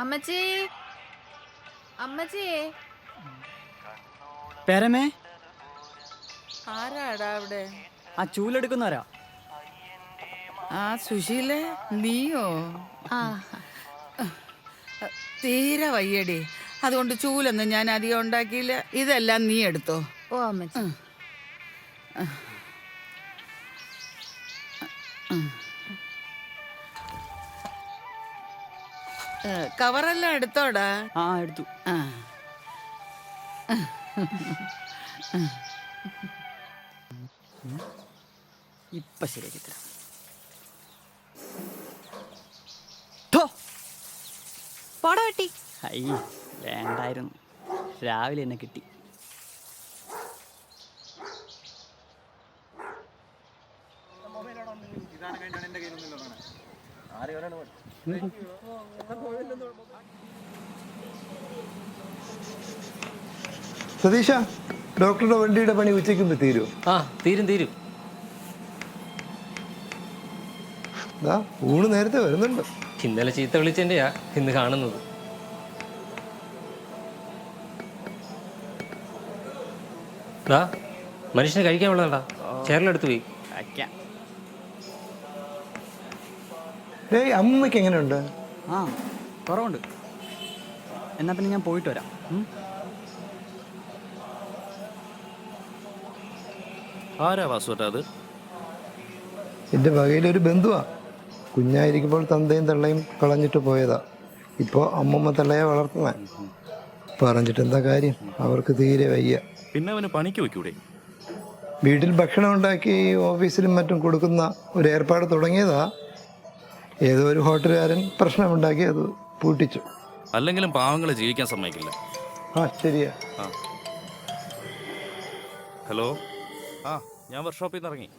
അമ്മച്ചി അമ്മച്ചി പേരമേ ആരാടാ അവിടെ? ആ ചൂലെടുക്കുന്നവരാ. ആ സുശീലേ, നീയോ? ആ തീരെ വയ്യടി, അതുകൊണ്ട് ചൂലൊന്നും ഞാൻ അധികം ഉണ്ടാക്കിയില്ല. ഇതെല്ലാം നീ എടുത്തോ. ഓ അമ്മച്ചി. കവറെല്ലാം എടുത്തോടാ. ആ എടുത്തു. ആ. ഇപ്പൊ ശരിയാക്കി തരാം. പോടാ വെട്ടി. ഐ വേണ്ടായിരുന്നു, രാവിലെ എന്നെ കിട്ടി. സതീഷ, ഡോക്ടറുടെ വണ്ടിയുടെ പണി ഉച്ചയ്ക്കുമ്പോ തീരുമോ? ആ തീരും. ഊണ് നേരത്തെ വരുന്നുണ്ട്. ഇന്നലെ ചീത്ത വിളിച്ചെന്റെയാ ഇന്ന് കാണുന്നത്. മനുഷ്യന് കഴിക്കാൻ ഉള്ളതാ, ചേറിലെടുത്ത് പോയി. അമ്മയ്ക്ക് എങ്ങനെയുണ്ട്? ആ കുറവുണ്ട്. എന്നാ പിന്നെ ഞാൻ പോയിട്ട് വരാം. ആരാ വാസുവേട്ടാ അത്? എൻ്റെ വകയിലൊരു ബന്ധുവാ. കുഞ്ഞായിരിക്കുമ്പോൾ തന്തയും തള്ളയും കളഞ്ഞിട്ട് പോയതാ. ഇപ്പോൾ അമ്മമ്മ തള്ളയെ വളർത്തുന്ന. പറഞ്ഞിട്ട് എന്താ കാര്യം, അവർക്ക് തീരെ വയ്യ. പിന്നെ അവന് പണിക്ക് വയ്ക്കൂടെ? വീട്ടിൽ ഭക്ഷണം ഉണ്ടാക്കി ഓഫീസിലും മറ്റും കൊടുക്കുന്ന ഒരു ഏർപ്പാട് തുടങ്ങിയതാ. ഏതോ ഒരു ഹോട്ടലുകാരൻ പ്രശ്നമുണ്ടാക്കി അത് പൂട്ടിച്ചു. അല്ലെങ്കിലും പാവങ്ങളെ ജീവിക്കാൻ സമ്മതിക്കില്ല. ആ ശരിയാ. ആ ഹലോ, ആ ഞാൻ വർക്ക്ഷോപ്പിൽ നിന്ന് ഇറങ്ങി.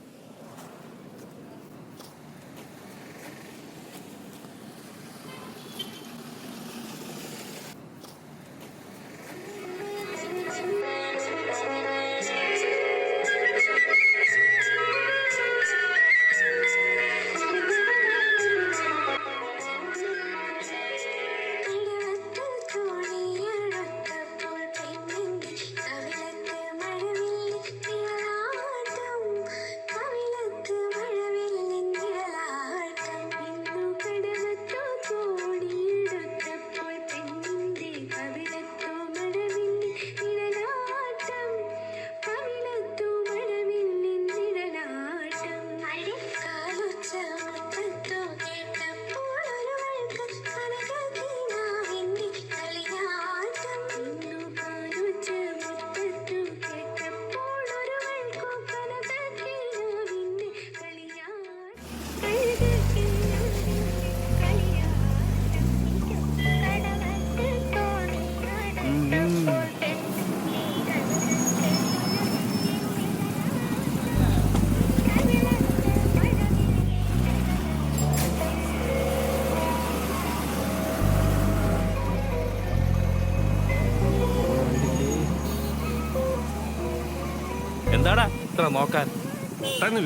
എന്താടാ ഇത്ര നോക്കാൻ?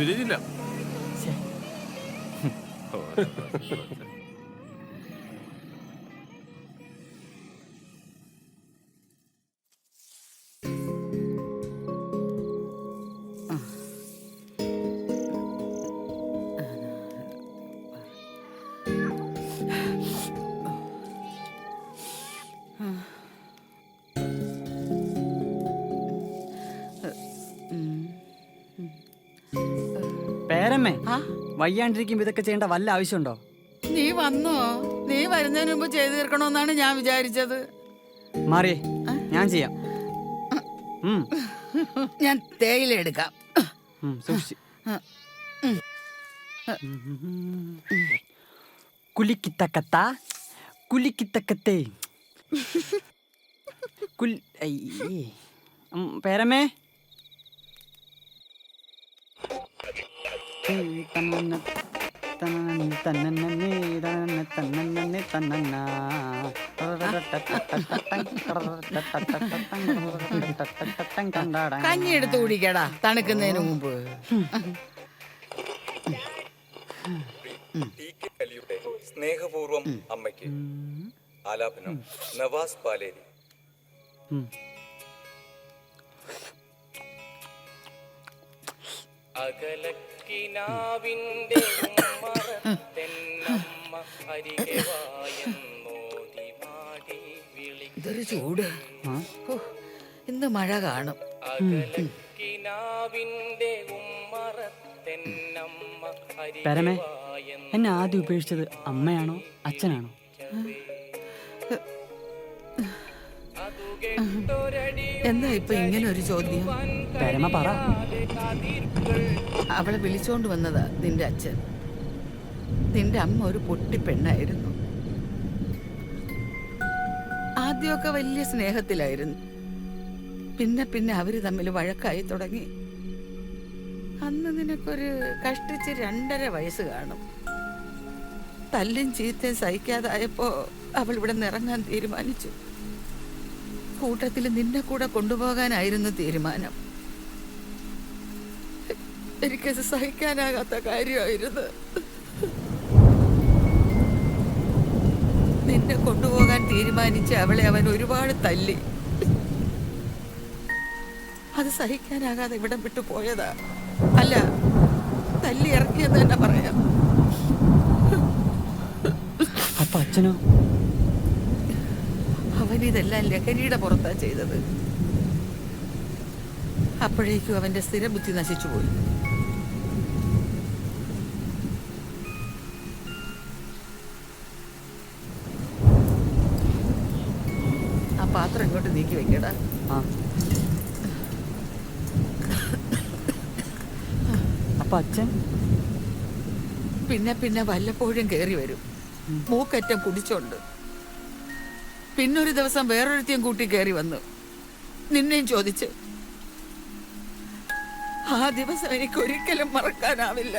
വിരജില്ല. പേരമ്മേ, വയ്യാണ്ടിരിക്കുമ്പോ ഇതൊക്കെ ചെയ്യേണ്ട വല്ല ആവശ്യമുണ്ടോ? നീ വന്നോ? നീ വരുന്നതിന് മുമ്പ് ചെയ്തു തീർക്കണമെന്നാണ് ഞാൻ വിചാരിച്ചത്. മാറിയേ, ഞാൻ ചെയ്യാം. ഞാൻ തേയില എടുക്കാം. സൂക്ഷിച്ച്. കുലിക്കിത്തക്കത്ത കുലിക്കിത്തക്കത്തേ. പേരമ്മേ, കഞ്ഞി എടുത്ത് കുടിക്കടാ തണുക്കുന്നതിന് മുമ്പ്. സ്നേഹപൂർവം അമ്മയ്ക്ക്. ആലാപനം നവാസ് പാലേരി. അകലക്കിനാവിന്റെ ഉമ്മറത്തെന്നമ്മ അരികെ വായെന്നോതി മാടി ഇതൊരു ചൂട്. ഹോ, ഇന്ന് മഴ കാണും. അകലക്കിനാവിന്റെ ഉമ്മറത്തെന്നമ്മ പരമേ, അരികെ വായെന്നോതി എന്നെ ആദ്യം ഉപേക്ഷിച്ചത് അമ്മയാണോ അച്ഛനാണോ? എന്താ ഇപ്പൊ ഇങ്ങനെ ഒരു ചോദ്യം? പരമ പറ. അവളെ വിളിച്ചോണ്ട് വന്നതാ നിന്റെ അച്ഛൻ. നിന്റെ അമ്മ ഒരു പൊട്ടിപ്പെണ്ണായിരുന്നു. ആദ്യമൊക്കെ വലിയ സ്നേഹത്തിലായിരുന്നു. പിന്നെ പിന്നെ അവര് തമ്മിൽ വഴക്കായി തുടങ്ങി. അന്ന് നിനക്കൊരു കഷ്ടിച്ച് 2.5 വയസ്സ് കാണും. തല്ലും ചീത്തയും സഹിക്കാതായപ്പോ അവൾ ഇവിടെ നിറങ്ങാൻ തീരുമാനിച്ചു. കൂട്ടത്തിൽ നിന്നെ കൂടെ കൊണ്ടുപോകാനായിരുന്നു തീരുമാനം. എനിക്കത് സഹിക്കാനാകാത്ത കാര്യമായിരുന്നു. നിന്നെ കൊണ്ടുപോകാൻ തീരുമാനിച്ച് അവളെ അവൻ ഒരുപാട് തല്ലി. അത് സഹിക്കാനാകാതെ ഇവിടം വിട്ടു പോയതാ. അല്ല, തല്ലി ഇറക്കിയെന്ന് തന്നെ പറയാം. അപ്പൊ അച്ഛനോ? അവനിതെല്ലാം ലഹരിയുടെ പുറത്താ ചെയ്തത്. അപ്പോഴേക്കും അവന്റെ സ്ഥിരബുദ്ധി നശിച്ചുപോയി. ആ പാത്രം ഇങ്ങോട്ട് നീക്കി വെക്കടാ. ആ. അപ്പൊ അച്ഛൻ? പിന്നെ പിന്നെ വല്ലപ്പോഴും കയറി വരും, മൂക്കറ്റം കുടിച്ചോണ്ട്. പിന്നൊരു ദിവസം വേറൊരുത്തിയും കൂട്ടി കയറി വന്നു, നിന്നെയും ചോദിച്ച്. ആ ദിവസം എനിക്ക് ഒരിക്കലും മറക്കാനാവില്ല.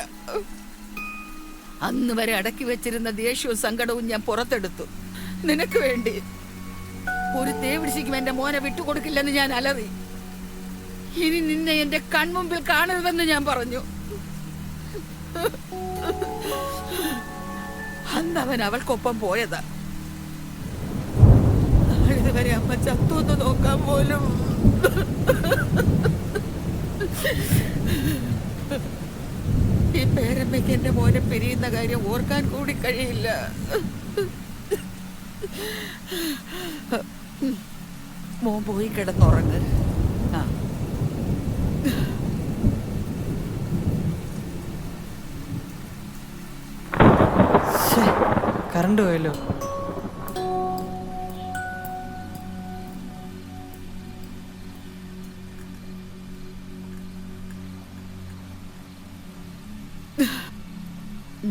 അന്ന് വരെ അടക്കി വെച്ചിരുന്ന ദേഷ്യവും സങ്കടവും ഞാൻ പുറത്തെടുത്തു. നിനക്ക് വേണ്ടി ഒരു തേവിടിശിക്കും എന്റെ മോനെ വിട്ടുകൊടുക്കില്ലെന്ന് ഞാൻ അലറി. ഇനി നിന്നെ എന്റെ കൺമുമ്പിൽ കാണരുതെന്ന് ഞാൻ പറഞ്ഞു. അന്ന് അവൻ അവൾക്കൊപ്പം പോയതാ. ഇതുവരെ അമ്മ ചത്തൊന്ന് നോക്കാൻ പോലും. ഈ പേരമ്മയ്ക്ക് എന്റെ മോനെ പിരിയുന്ന കാര്യം ഓർക്കാൻ കൂടി കഴിയില്ല. മോൻ പോയി കിടന്നുറങ്ങ്. ആ, കറണ്ട് പോയല്ലോ.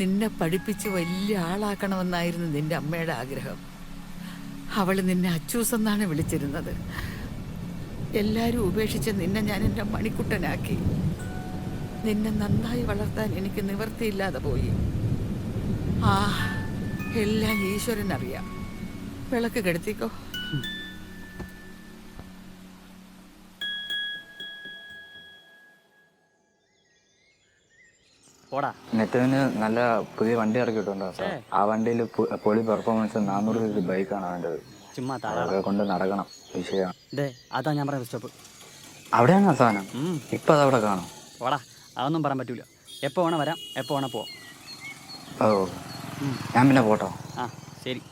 നിന്നെ പഠിപ്പിച്ച് വലിയ ആളാക്കണമെന്നായിരുന്നു നിന്റെ അമ്മയുടെ ആഗ്രഹം. അവള് നിന്നെ അച്ചൂസെന്നാണ് വിളിച്ചിരുന്നത്. എല്ലാവരും ഉപേക്ഷിച്ച് നിന്നെ ഞാൻ എൻ്റെ മണിക്കുട്ടനാക്കി. നിന്നെ നന്നായി വളർത്താൻ എനിക്ക് നിവൃത്തിയില്ലാതെ പോയി. ആ, എല്ലാം ഈശ്വരനറിയാം. വിളക്ക് കെടുത്തിക്കോ. നെറ്റുവിന് നല്ല പുതിയ വണ്ടി ഇറക്കി കിട്ടുന്നുണ്ടോ സാർ? ആ വണ്ടിയിൽ പൊളി പെർഫോമൻസ് 400 രൂപ ബൈക്കാണ് വേണ്ടത്. ചുമ്മാ അതൊക്കെ കൊണ്ട് നടക്കണം വിഷയമാണ്. അതാ ഞാൻ പറയാം സ്റ്റോപ്പ്. അവിടെയാണ് ആ സാധനം. ഇപ്പൊ അതവിടെ കാണും. വാടാ, അതൊന്നും പറയാൻ പറ്റൂല. എപ്പോ വേണേ വരാം, എപ്പോ വേണേ പോവാം. ഓ, ഞാൻ പിന്നെ പോട്ടോ. ആ, ശരി.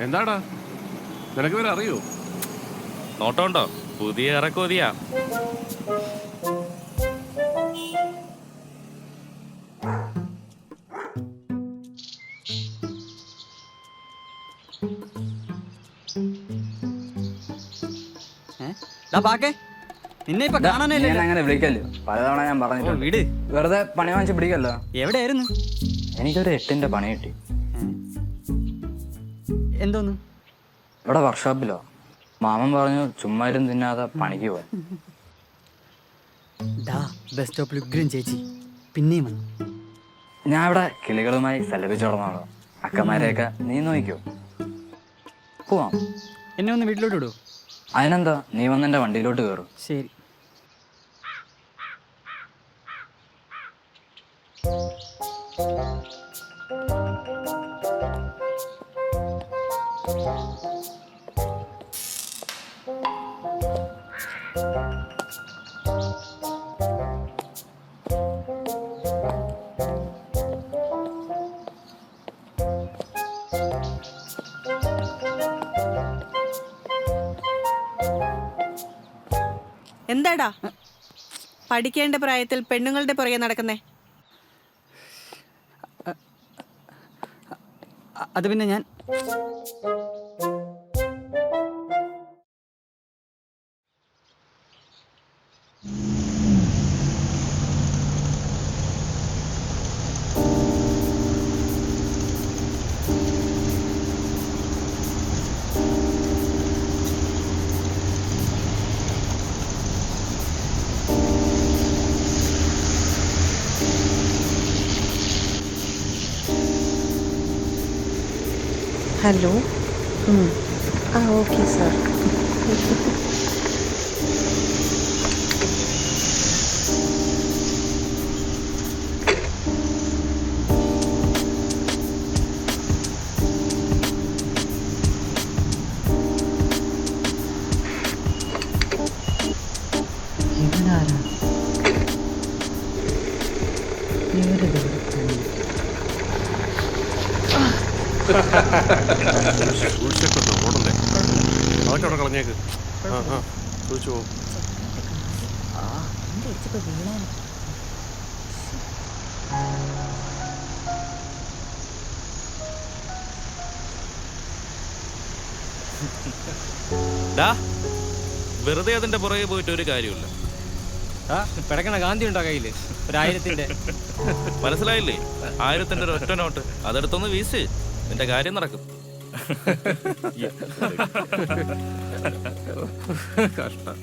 എന്താടാ, നിനക്ക് വരെ അറിയോ? നോട്ടമുണ്ടോ? പുതിയ ഇറക്കോതിയാ. പാക്കേ നിന്നെ ഇപ്പൊ നീ കാണാനല്ലേ എന്നെ അങ്ങനെ വിളിക്കല്ലോ, പലതവണ ഞാൻ പറഞ്ഞിട്ടുണ്ട്. വീട് വെറുതെ പണി വാങ്ങിച്ച് പിടിക്കല്ലോ. എവിടെയായിരുന്നു? എനിക്കൊരു 8-ന്റെ പണി കിട്ടി. എന്തോന്ന്? ഇവിടെ വർക്ക്ഷോപ്പിലോ. മാമൻ പറഞ്ഞു ചുമ്മാ ഇരുന്ന് തിന്നാതെ പണിക്ക് പോവാൻ. ബസ് സ്റ്റോപ്പിൽ ഉഗ്രം ചേച്ചി പിന്നെയും വന്നു. ഞാൻ ഇവിടെ കിളികളുമായി സലപിച്ചോടന്നാണോ. അക്കമാരെയൊക്കെ നീ നോക്കിക്കോ. പോവാം. എന്നെ ഒന്ന് വീട്ടിലോട്ട് വിടുവോ? അതിനെന്താ, നീ വന്ന് എൻ്റെ വണ്ടിയിലോട്ട് കയറും. ശരി. എന്താടാ പഠിക്കേണ്ട പ്രായത്തിൽ പെണ്ണുങ്ങളുടെ പുറകെ നടക്കുന്നേ? അത് പിന്നെ ഞാൻ ഹലോ. ആ ഓക്കെ സാർ. ഇവനാരാ? ഓടല്ലേ, അതൊക്കെ അവിടെ കളഞ്ഞേക്ക്. ചോദിച്ചു പോകും. വെറുതെ അതിന്റെ പുറകെ പോയിട്ട് ഒരു കാര്യമില്ല. പിടക്കണ ഗാന്ധി ഉണ്ടോ കയ്യില്? 1000-ന്റെ മനസ്സിലായില്ലേ? 1000-ന്റെ ഒറ്റ നോട്ട് അതെടുത്തൊന്ന് വീശ്, നിന്റെ കാര്യം നടക്കും. കഷ്ടം.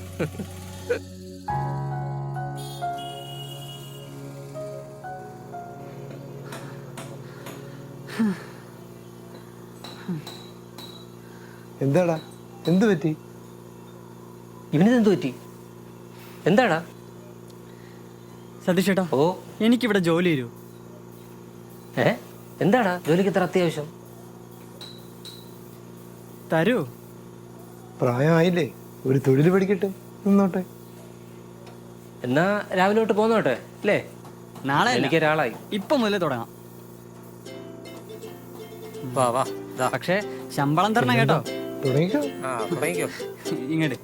എന്താടാ, എന്ത് പറ്റി? ഇവനിതെന്ത് പറ്റി? എന്താടാ? സതീഷ് ചേട്ടാ, ഓ, എനിക്കിവിടെ ജോലി തരൂ. എന്താടാ ജോലിക്ക് ഇത്ര അത്യാവശ്യം? തരൂ. പ്രായമായില്ലേ, ഒരു തൊഴിൽ പഠിക്കട്ടെ, നിന്നോട്ടെ. എന്നാ രാവിലെ തൊട്ട് പോന്നോട്ടെ അല്ലേ? നാളെ എനിക്ക് ഒരാളായി. ഇപ്പൊ മുതലേ തുടങ്ങാം. വാ വാ. പക്ഷേ ശമ്പളം തരണം കേട്ടോ. തുടങ്ങിക്കോ. തുടങ്ങിക്കോ. ഇങ്ങോട്ട്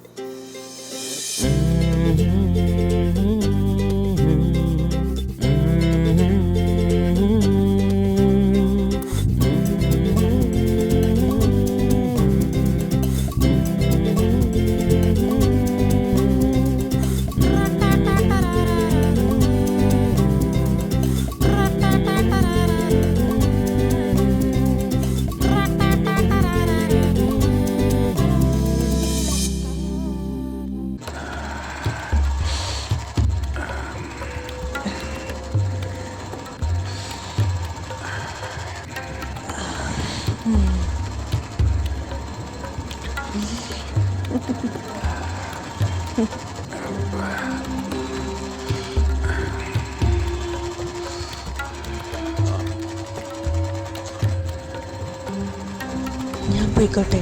ഞാൻ പോയിക്കോട്ടെ?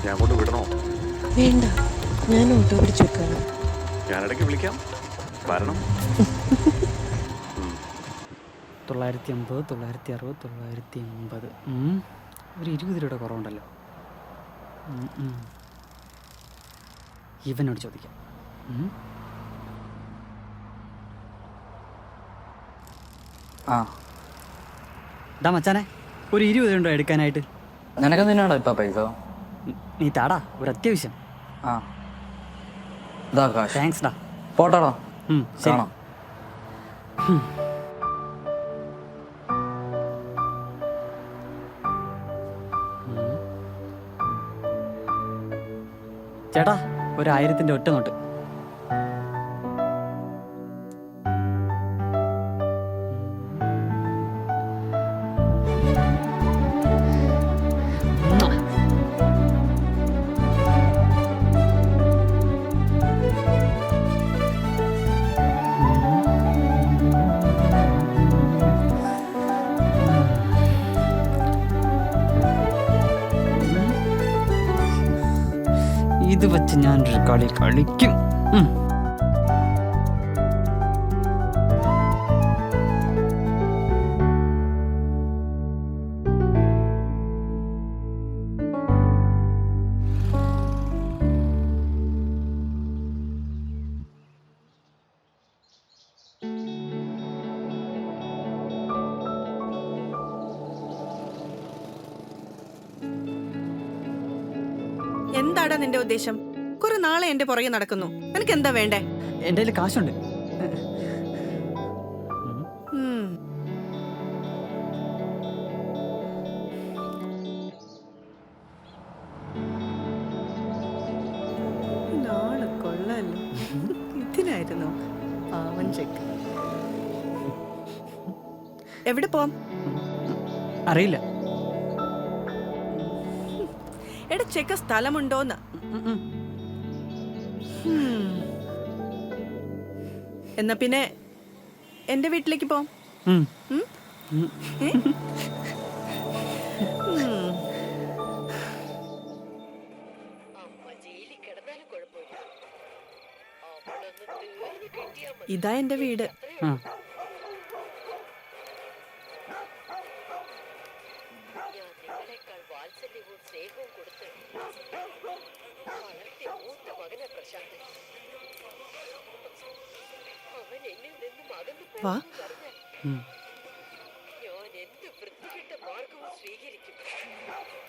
ഞാൻ കൊണ്ട് വിടണോ? വേണ്ട, ഞാൻ ഓട്ടോ പിടിച്ചു വെക്കാം. ഞാനിടയ്ക്ക് വിളിക്കാം, വരണം. 950, 960, 980. ഒരു 20 രൂപയുടെ കുറവുണ്ടല്ലോ. ഇവനോട് ചോദിക്കാം. ഡാ മച്ചാനെ, ഒരു 20 ഉണ്ടോ എടുക്കാനായിട്ട്? നിനക്ക് തന്നെയാണോ ഇപ്പം പൈസ? നീ താടാ, ഒരു അത്യാവശ്യം. ഇതാ കാശ്. താങ്ക്സ് ഡാ. പോട്ടാടാ. ശരി. കാണാം. ചേട്ടാ, ഒരു 1000-ന്റെ ഒറ്റ നോട്ട്. ഇത് വെച്ച് ഞാനൊരു കളി കളിക്കും. എന്താടാ നിന്റെ ഉദ്ദേശം? കുറെ നാളെ എന്റെ പുറകെ നടക്കുന്നു. നിനക്ക് എന്താ വേണ്ടേ? എൻ്റെ കയ്യിൽ കാശുണ്ട്. ഉം. നാളെ കൊള്ളാലോ. ഇതിനായിരുന്നു പാവൻ ചെക്ക്. എവിടെ പോവാം? അറിയില്ല. എടാ ചെക്ക സ്ഥലമുണ്ടോന്ന്. എന്നാ പിന്നെ എന്റെ വീട്ടിലേക്ക് പോവാം. ഏ? ഇതാ എന്റെ വീട്. വാ.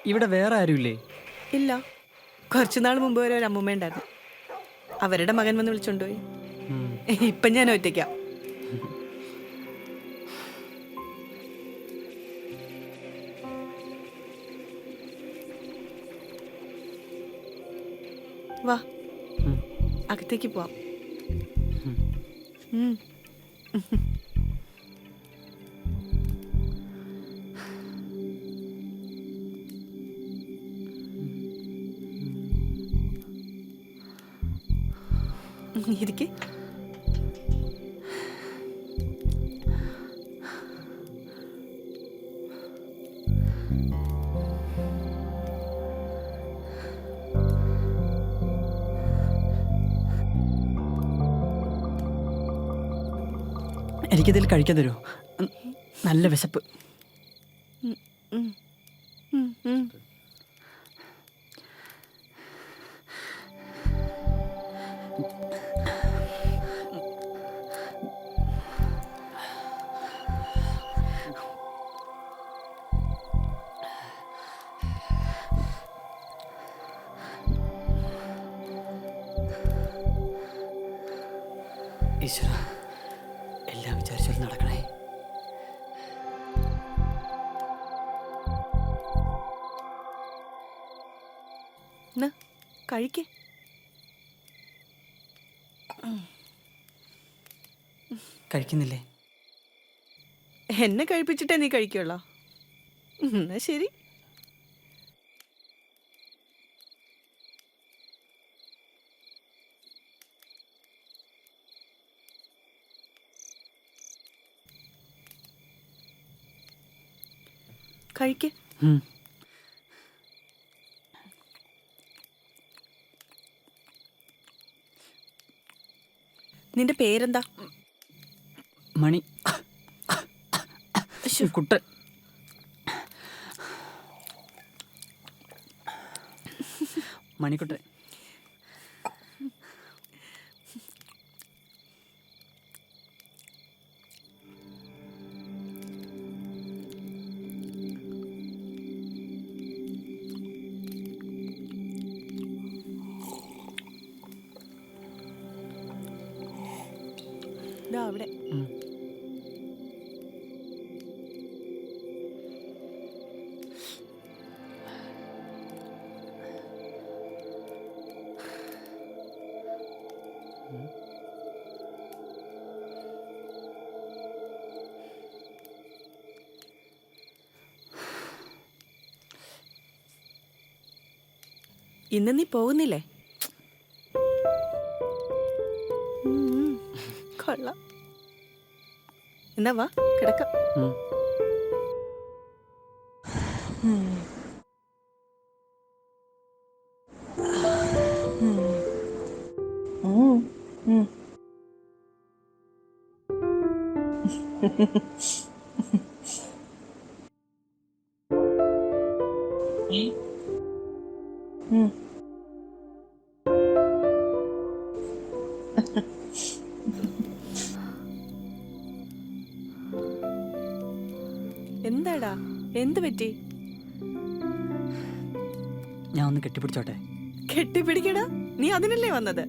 ഇവിടെ വേറെ ആരുമില്ലേ? ഇല്ല, കുറച്ചുനാൾ മുമ്പ് വരെ ഒരു അമ്മൂമ്മ ഉണ്ടായിരുന്നു. അവരുടെ മകൻ വന്ന് വിളിച്ചോണ്ടുപോയി. ഇപ്പൊ ഞാൻ ഒറ്റയ്ക്കാ. വാ, അകത്തേക്ക് പോവാം. ഇരിക്കെ. എനിക്കിതിൽ കഴിക്കാൻ തരുമോ? നല്ല വിശപ്പ്. ഈശ്വര, എല്ലാം വിചാരിച്ചാൽ നടക്കണേ. കഴിക്കേ. കഴിക്കുന്നില്ലേ? എന്നെ കഴിപ്പിച്ചിട്ടേ നീ കഴിക്കുള്ളോ? എന്നാ ശരി. കഴിക്കേ. നിന്റെ പേരെന്താ? മണി. കുട്ടൻ. മണിക്കുട്ടൻ. അവിടെ. ഇന്ന് നീ പോകുന്നില്ലേ? കൊള്ളാം. എന്നാ വാ കിടക്കാം. എന്താടാ, എന്ത് പറ്റി? ഞാൻ ഒന്ന് കെട്ടിപ്പിടിച്ചോട്ടെ? കെട്ടിപ്പിടിക്കടാ, നീ അതിനല്ലേ വന്നത്?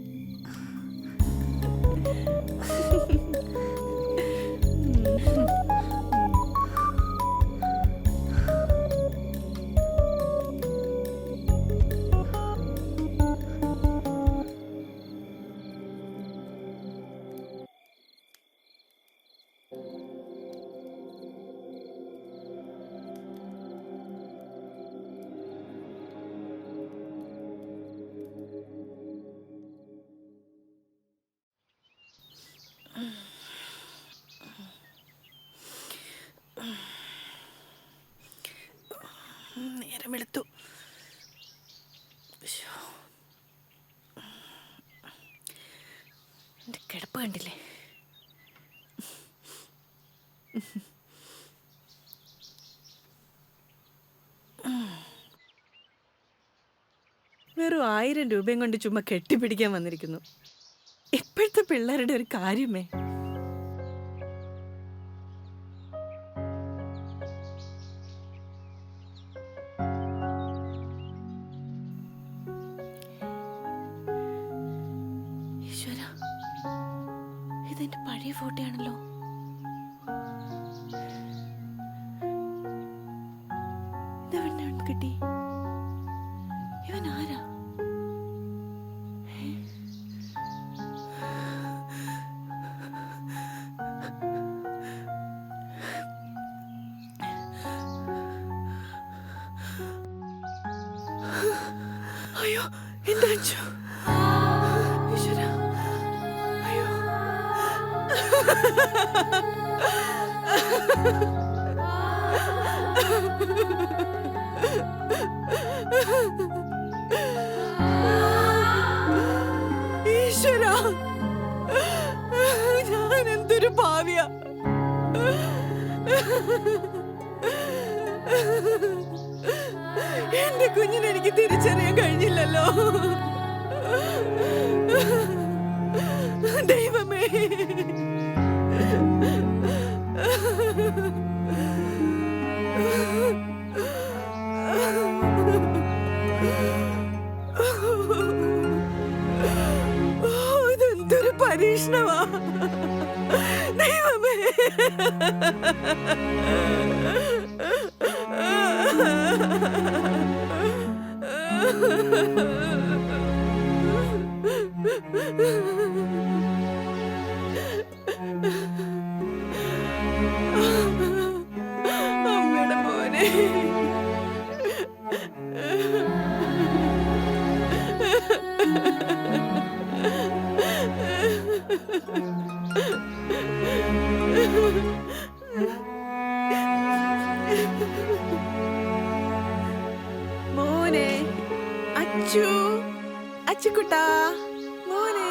നേരം വെളുത്തു. എൻ്റെ കിടപ്പ് കണ്ടില്ലേ? വെറും 1000 രൂപയും കൊണ്ട് ചുമ്മാ കെട്ടിപ്പിടിക്കാൻ വന്നിരിക്കുന്നു. ഇപ്പോഴത്തെ പിള്ളേരുടെ ഒരു കാര്യമേ. ഈശ്വര, ഇതെന്റെ പഴയ ഫോട്ടോയാണല്ലോ. ഇതെവിടെ കിട്ടി? ഇവൻ ആരാ? അയ്യോ, എന്താ അച്ഛോ? ഈശ്വരാ, അയ്യോ. ഈശ്വരാ, ഞാൻ എന്തൊരു ഭാവിയാ. എന്റെ കുഞ്ഞിനെ എനിക്ക് തിരിച്ചറിയാൻ കഴിഞ്ഞില്ലല്ലോ. ദൈവമേ, ഇതെന്തൊരു പരീക്ഷണമാ. ദൈവമേ, അമ്മയുടെ മോനെ. മോനെ, അച്ചു, അച്ചുക്കുട്ടാ, മോനെ.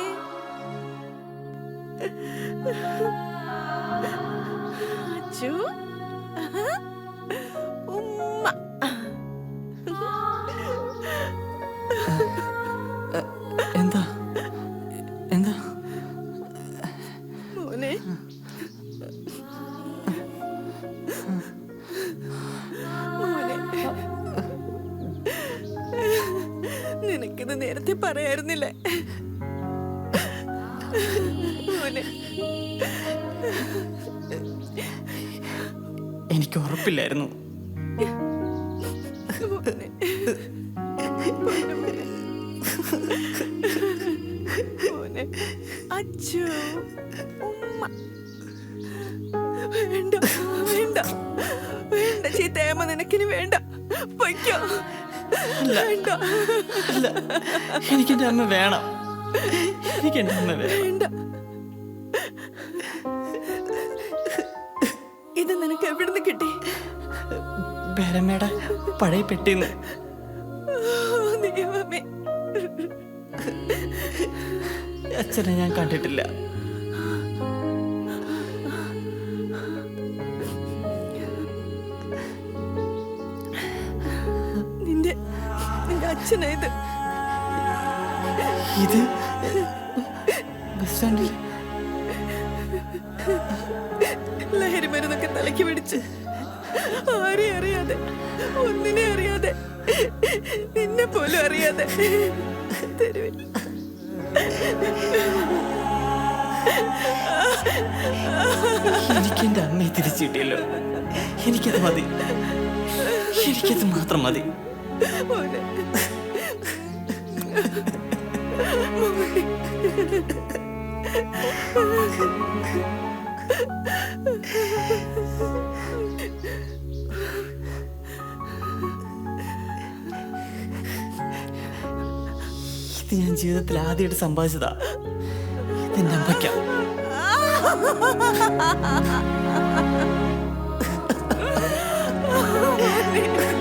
അച്ചു, ഉമ്മ. എന്താ എന്താ മോനെ, മോനെ, നിനക്കിത് നേരത്തെ പറയായിരുന്നില്ലേ? മോനെ. എനിക്ക് ഉറപ്പില്ലായിരുന്നു. മോനെ. മോനെ. അച്ഛോ, ഉമ്മ. വേണ്ട വേണ്ട വേണ്ട, ചീത്തയമ്മ നിനക്കിനി വേണ്ട. പൊയ്ക്കോ. വേണ്ട അല്ല, എനിക്കെന്റെ അമ്മ വേണം. എനിക്കെന്റെ അമ്മ വേണം. വേണ്ട. ഇത് നിനക്ക് എവിടുന്ന് കിട്ടി? ബേരമ്മയുടെ പഴയ പെട്ടിന്ന്. ദൈവമേ. അച്ഛനെ ഞാൻ കണ്ടിട്ടില്ല. നിന്റെ അച്ഛനാ ഇത്? ഇത് ബസ് സ്റ്റാൻഡിൽ ലഹരി മരുന്നൊക്കെ തലയ്ക്ക് പിടിച്ച് ആരെയും അറിയാതെ, ഒന്നിനെ അറിയാതെ, നിന്നെ പോലും അറിയാതെ തെരുവിൽ എനിക്കെന്റെ അമ്മയെ തിരിച്ചു കിട്ടിയല്ലോ. എനിക്കത് മതി. എനിക്കത് മാത്രം മതി. മോനെ. മോനെ. ഇത് ഞാൻ ജീവിതത്തിൽ ആദ്യമായിട്ട് സമ്പാദിച്ചതാ. ഇതെന്റെ അമ്മയ്ക്കാ. മോനെ.